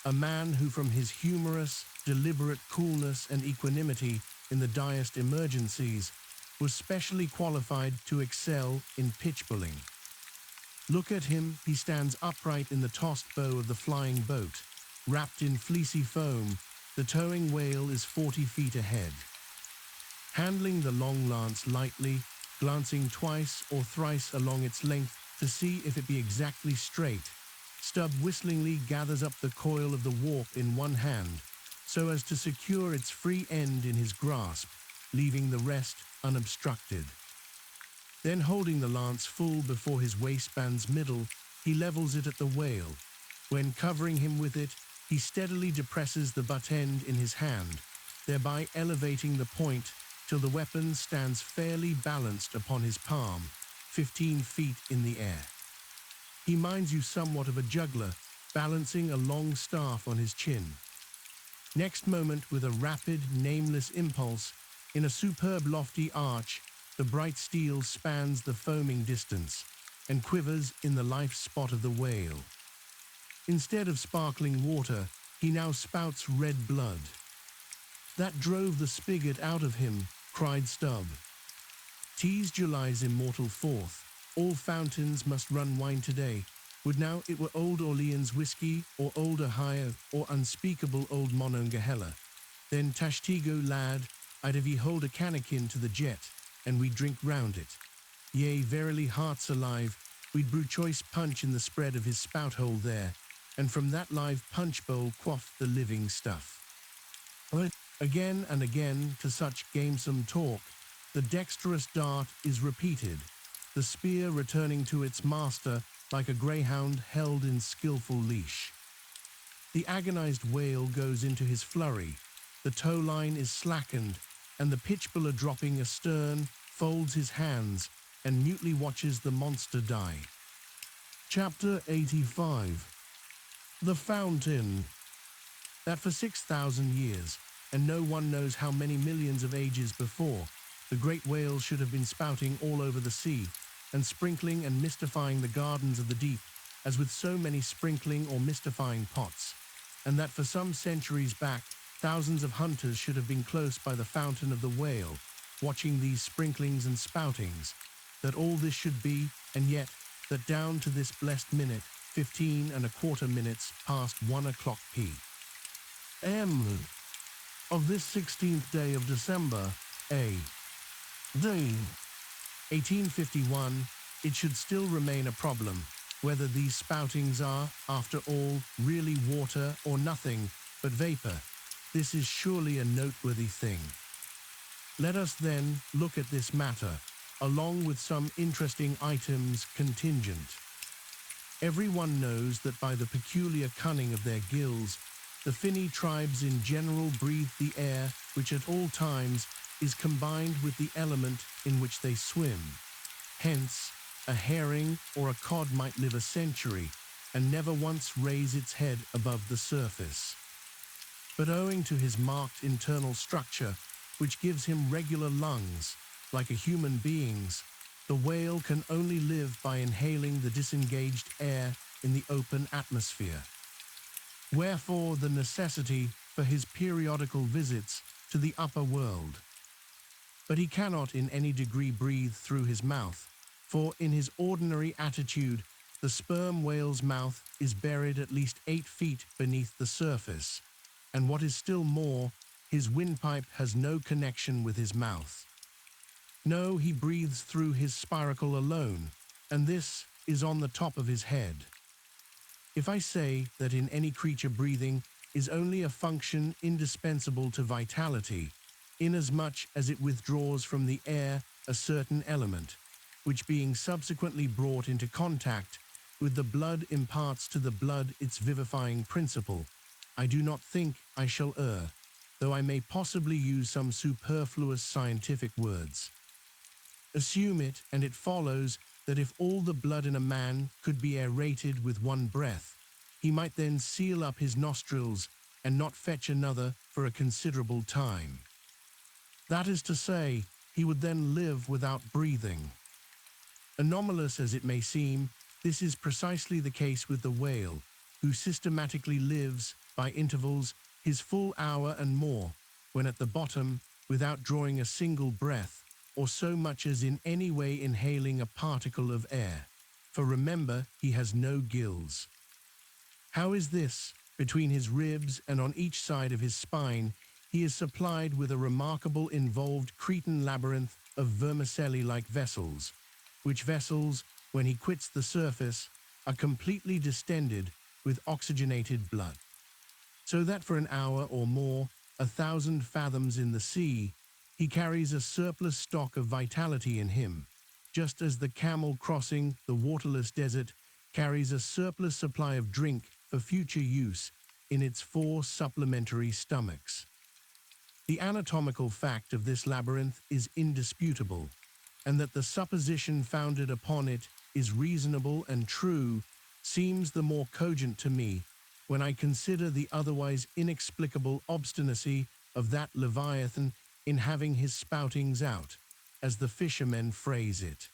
a man who from his humorous, deliberate coolness and equanimity in the direst emergencies was specially qualified to excel in pitchpulling. Look at him, he stands upright in the tossed bow of the flying boat. Wrapped in fleecy foam, the towing whale is 40 feet ahead. Handling the long lance lightly, glancing twice or thrice along its length to see if it be exactly straight, Stubb whistlingly gathers up the coil of the warp in one hand, so as to secure its free end in his grasp, leaving the rest unobstructed. Then holding the lance full before his waistband's middle, he levels it at the whale. When covering him with it, he steadily depresses the butt end in his hand, thereby elevating the point till the weapon stands fairly balanced upon his palm, 15 feet in the air. He minds you somewhat of a juggler, balancing a long staff on his chin. Next moment, with a rapid, nameless impulse, in a superb lofty arch, the bright steel spans the foaming distance and quivers in the life spot of the whale. Instead of sparkling water, he now spouts red blood. That drove the spigot out of him, cried Stubb. Tease July's immortal forth, all fountains must run wine today. Would now it were Old Orleans whiskey, or Old Ohio, or unspeakable Old Monongahela. Then Tashtigo, lad, I'd have ye hold a cannikin to the jet, and we'd drink round it. Yea, verily, hearts alive, we'd brew choice punch in the spread of his spout hole there, and from that live punch bowl quaff the living stuff. But again and again, to such gamesome talk, the dexterous dart is repeated, the spear returning to its master like a greyhound held in skillful leash. The agonized whale goes into his flurry, the tow line is slackened, and the pitchbuller dropping astern folds his hands and mutely watches the monster die. Chapter 85. The Fountain. That for 6,000 years, and no one knows how many millions of ages before, the great whale should have been spouting all over the sea, and sprinkling and mystifying the gardens of the deep, as with so many sprinkling or mystifying pots, and that for some centuries back, thousands of hunters should have been close by the fountain of the whale, watching these sprinklings and spoutings, that all this should be, and yet, that down to this blessed minute, 15¼ minutes past 1 o'clock p.m. of this 16th day of December, A.D. 1851, it should still remain a problem whether these spoutings are, after all, really water or nothing but vapor. This is surely a noteworthy thing. Let us then look at this matter, along with some interesting items contingent. Everyone knows that by the peculiar cunning of their gills, the finny tribes in general breathe the air which at all times is combined with the element in which they swim. Hence, a herring or a cod might live a century and never once raise its head above the surface. But owing to his marked internal structure, which gives him regular lungs, like a human being's, the whale can only live by inhaling the disengaged air in the open atmosphere. Wherefore the necessity for his periodical visits to the upper world. But he cannot in any degree breathe through his mouth, for in his ordinary attitude, the sperm whale's mouth is buried at least 8 feet beneath the surface, and what is still more, his windpipe has no connection with his mouth. No, he breathes through his spiracle alone, and this is on the top of his head. If I say that in any creature breathing is only a function indispensable to vitality, inasmuch as it withdraws from the air a certain element, which being subsequently brought into contact with the blood imparts to the blood its vivifying principle, I do not think I shall err, though I may possibly use some superfluous scientific words. Assume it, and it follows that if all the blood in a man could be aerated with one breath, he might then seal up his nostrils and not fetch another for a considerable time. That is to say, he would then live without breathing. Anomalous as it may seem, this is precisely the case with the whale, who systematically lives, by intervals, his full hour and more, when at the bottom, without drawing a single breath, or so much as in any way inhaling a particle of air. For remember, he has no gills. How is this? Between his ribs and on each side of his spine, he is supplied with a remarkable involved Cretan labyrinth of vermicelli-like vessels, which vessels, when he quits the surface, are completely distended with oxygenated blood. So that for an hour or more, 1,000 fathoms in the sea, he carries a surplus stock of vitality in him, just as the camel crossing the waterless desert carries a surplus supply of drink for future use in its 4 supplementary stomachs. The anatomical fact of this labyrinth is indisputable, and that the supposition founded upon it is reasonable and true seems the more cogent to me when I consider the otherwise inexplicable obstinacy of that Leviathan in having his spoutings out, as the fishermen phrase it.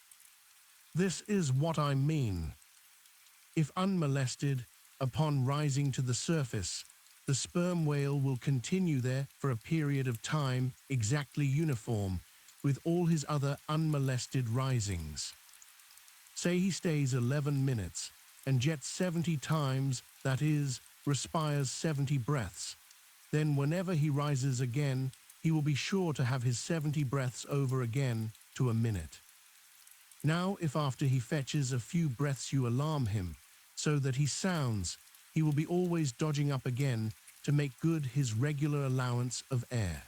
This is what I mean. If unmolested, upon rising to the surface, the sperm whale will continue there for a period of time exactly uniform with all his other unmolested risings. Say he stays 11 minutes and jets 70 times, that is, respires 70 breaths. Then whenever he rises again, he will be sure to have his 70 breaths over again to a minute. Now, if after he fetches a few breaths you alarm him, so that he sounds, he will be always dodging up again to make good his regular allowance of air.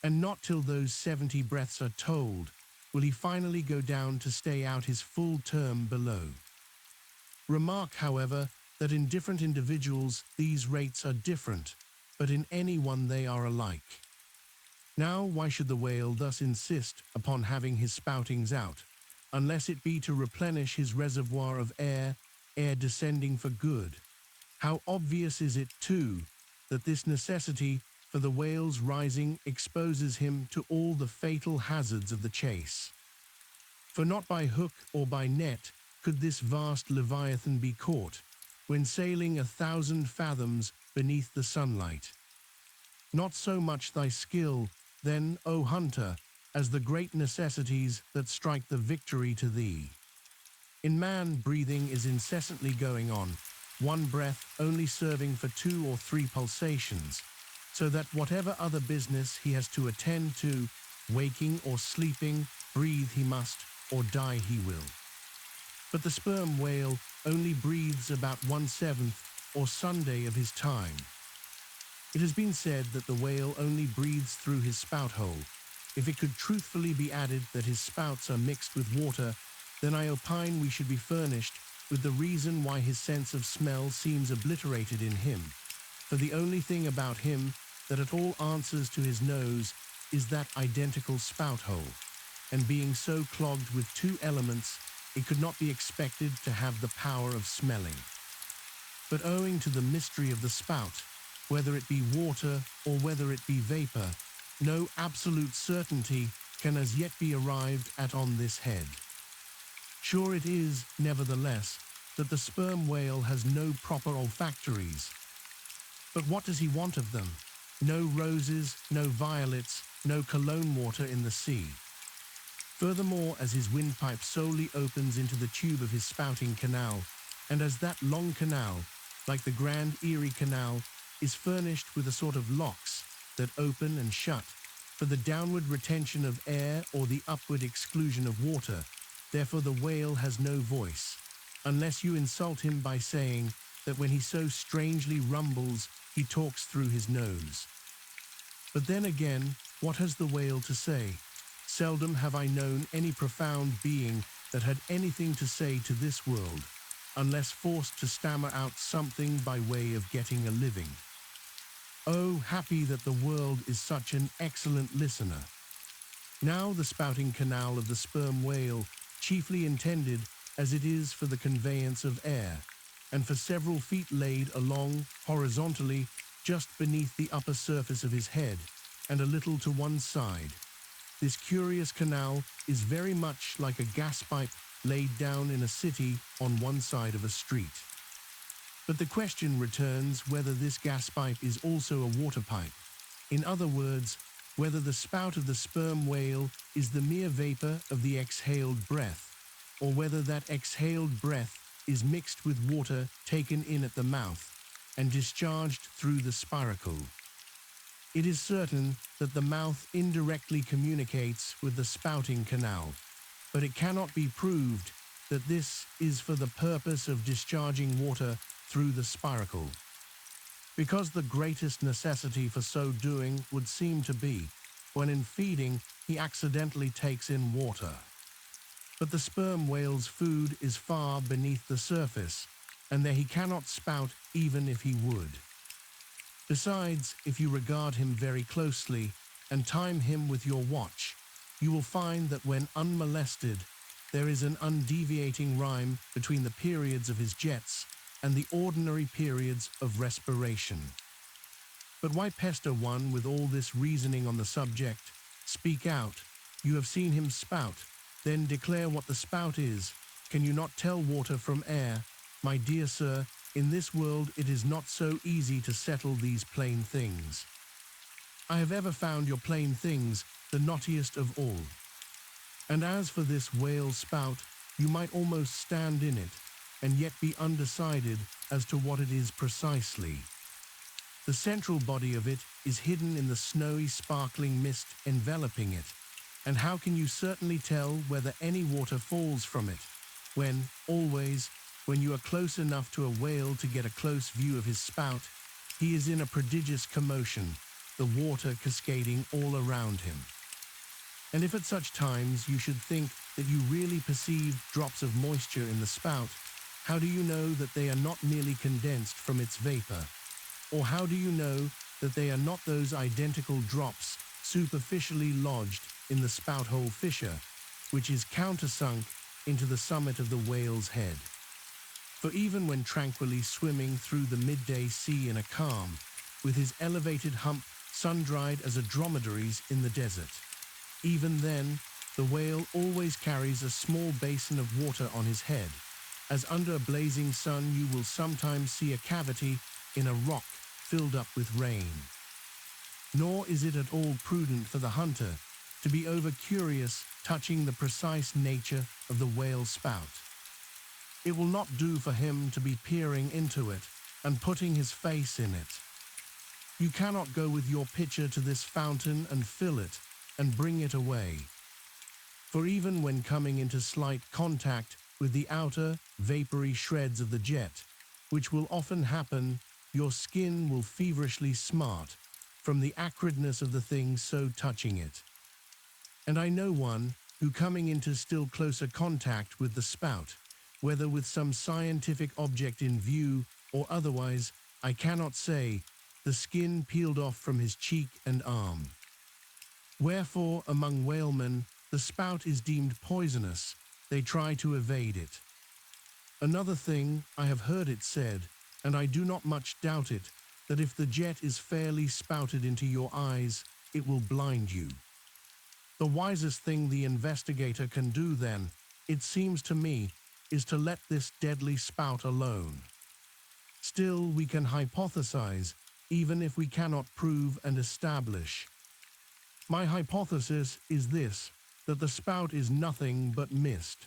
And not till those 70 breaths are told will he finally go down to stay out his full term below. Remark, however, that in different individuals these rates are different, but in any one they are alike. Now, why should the whale thus insist upon having his spoutings out, unless it be to replenish his reservoir of air descending for good? How obvious is it, too, that this necessity for the whale's rising exposes him to all the fatal hazards of the chase. For not by hook or by net could this vast Leviathan be caught, when sailing 1,000 fathoms beneath the sunlight. Not so much thy skill, then, O hunter, as the great necessities that strike the victory to thee. In man, breathing is incessantly going on, one breath only serving for 2 or 3 pulsations, so that whatever other business he has to attend to, waking or sleeping, breathe he must, or die he will. But the sperm whale only breathes about 1/7 or Sunday of his time. It has been said that the whale only breathes through his spout hole, If it could truthfully be added that his spouts are mixed with water, then I opine we should be furnished with the reason why his sense of smell seems obliterated in him. For the only thing about him that at all answers to his nose is that identical spout hole, and being so clogged with two elements, it could not be expected to have the power of smelling. But owing to the mystery of the spout, whether it be water or whether it be vapor, no absolute certainty can as yet be arrived at on this head. Sure it is, nevertheless, that the sperm whale has no proper olfactories. But what does he want of them? No roses, no violets, no cologne water in the sea. Furthermore, as his windpipe solely opens into the tube of his spouting canal, and as that long canal, like the Grand Erie Canal, is furnished with a sort of locks that open and shut for the downward retention of air or the upward exclusion of water, therefore the whale has no voice, unless you insult him by saying that when he so strangely rumbles, he talks through his nose. But then again, what has the whale to say? Seldom have I known any profound being that had anything to say to this world, unless forced to stammer out something by way of getting a living. Oh, happy that the world is such an excellent listener. Now the spouting canal of the sperm whale, chiefly intended as it is for the conveyance of air, and for several feet laid along horizontally just beneath the upper surface of his head, and a little to one side. This curious canal is very much like a gas pipe laid down in a city on one side of a street. But the question returns whether this gas pipe is also a water pipe. In other words, whether the spout of the sperm whale is the mere vapor of the exhaled breath, or whether that exhaled breath is mixed with water taken in at the mouth and discharged through the spiracle. It is certain that the mouth indirectly communicates with the spouting canal, but it cannot be proved that this is for the purpose of discharging water through the spiracle, because the greatest necessity for so doing would seem to be when in feeding he accidentally takes in water. But the sperm whale's food is far beneath the surface, and there he cannot spout even if he would. Besides, if you regard him very closely and time him with your watch, you will find that when unmolested, there is an undeviating rhyme between the periods of his jets and the ordinary periods of respiration. But why pester one with all this reasoning on the subject? Speak out. You have seen him spout. Then declare what the spout is. Can you not tell water from air? My dear sir, in this world it is not so easy to settle these plain things. I have ever found your plain things the knottiest of all. And as for this whale spout, you might almost stand in it, and yet be undecided as to what it is precisely. The central body of it is hidden in the snowy, sparkling mist enveloping it, and how can you certainly tell whether any water falls from it, when, always, when you are close enough to a whale to get a close view of his spout, he is in a prodigious commotion, the water cascading all around him. And if at such times you should think that you really perceive drops of moisture in the spout, how do you know that they are not merely condensed from its vapor? Or how do you know that they are not those identical drops superficially lodged in the spout hole fissure, which is countersunk into the summit of the whale's head? For even when tranquilly swimming through the midday sea in a calm, with his elevated hump sun-dried as a dromedary's in the desert, even then the whale always carries a small basin of water on his head, as under a blazing sun you will sometimes see a cavity in a rock filled up with rain. Nor is it at all prudent for the hunter to be over-curious touching the precise nature of the whale's spout. It will not do for him to be peering into it and putting his face in it. You cannot go with your pitcher to this fountain and fill it and bring it away. For even when coming into slight contact with the outer, vapory shreds of the jet, which will often happen, your skin will feverishly smart from the acridness of the thing so touching it. And I know one who, coming into still closer contact with the spout, whether with some scientific object in view or otherwise, I cannot say, the skin peeled off from his cheek and arm. Wherefore, among whalemen, the spout is deemed poisonous. They try to evade it. Another thing, I have heard it said, and I do not much doubt it, that if the jet is fairly spouted into your eyes, it will blind you. The wisest thing the investigator can do then, it seems to me, is to let this deadly spout alone. Still, we can hypothesize, even if we cannot prove and establish. My hypothesis is this, that the spout is nothing but mist.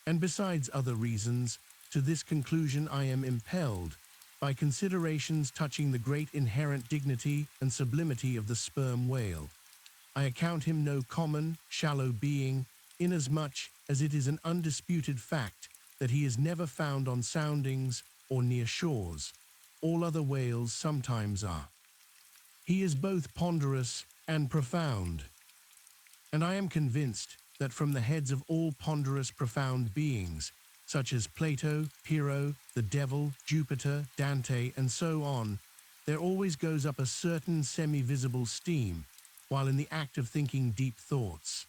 And besides other reasons, to this conclusion I am impelled by considerations touching the great inherent dignity and sublimity of the sperm whale. I account him no common, shallow being, inasmuch as it is an undisputed fact that he is never found on soundings or near shores. All other whales sometimes are. He is both ponderous and profound. And I am convinced that from the heads of all ponderous, profound beings, such as Plato, Pyrrho, the devil, Jupiter, Dante, and so on, there always goes up a certain semi-visible steam, while in the act of thinking deep thoughts.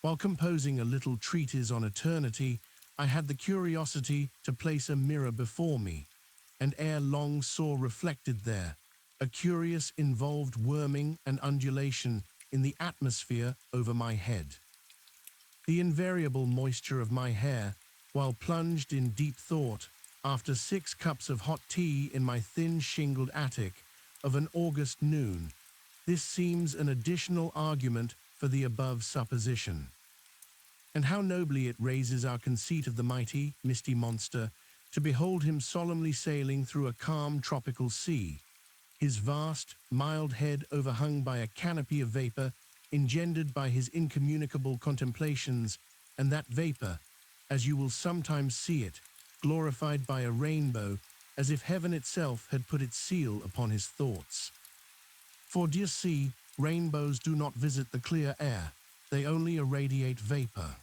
While composing a little treatise on eternity, I had the curiosity to place a mirror before me, and ere long saw reflected there a curious involved worming and undulation in the atmosphere over my head. The invariable moisture of my hair, while plunged in deep thought, after 6 cups of hot tea in my thin shingled attic of an August noon, this seems an additional argument for the above supposition. And how nobly it raises our conceit of the mighty, misty monster, to behold him solemnly sailing through a calm tropical sea, his vast, mild head overhung by a canopy of vapor engendered by his incommunicable contemplations, and that vapor, as you will sometimes see it, glorified by a rainbow, as if heaven itself had put its seal upon his thoughts. For, d'ye see, rainbows do not visit the clear air, they only irradiate vapor.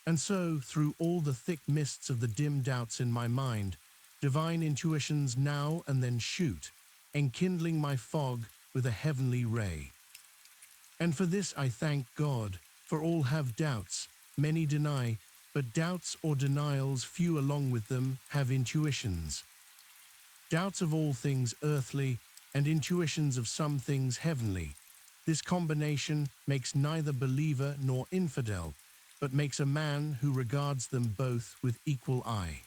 And so, through all the thick mists of the dim doubts in my mind, divine intuitions now and then shoot, enkindling my fog with a heavenly ray. And for this I thank God, for all have doubts, many deny, but doubts or denials few along with them have intuitions. Doubts of all things earthly, and intuitions of some things heavenly. This combination makes neither believer nor infidel, but makes a man who regards them both with equal eye.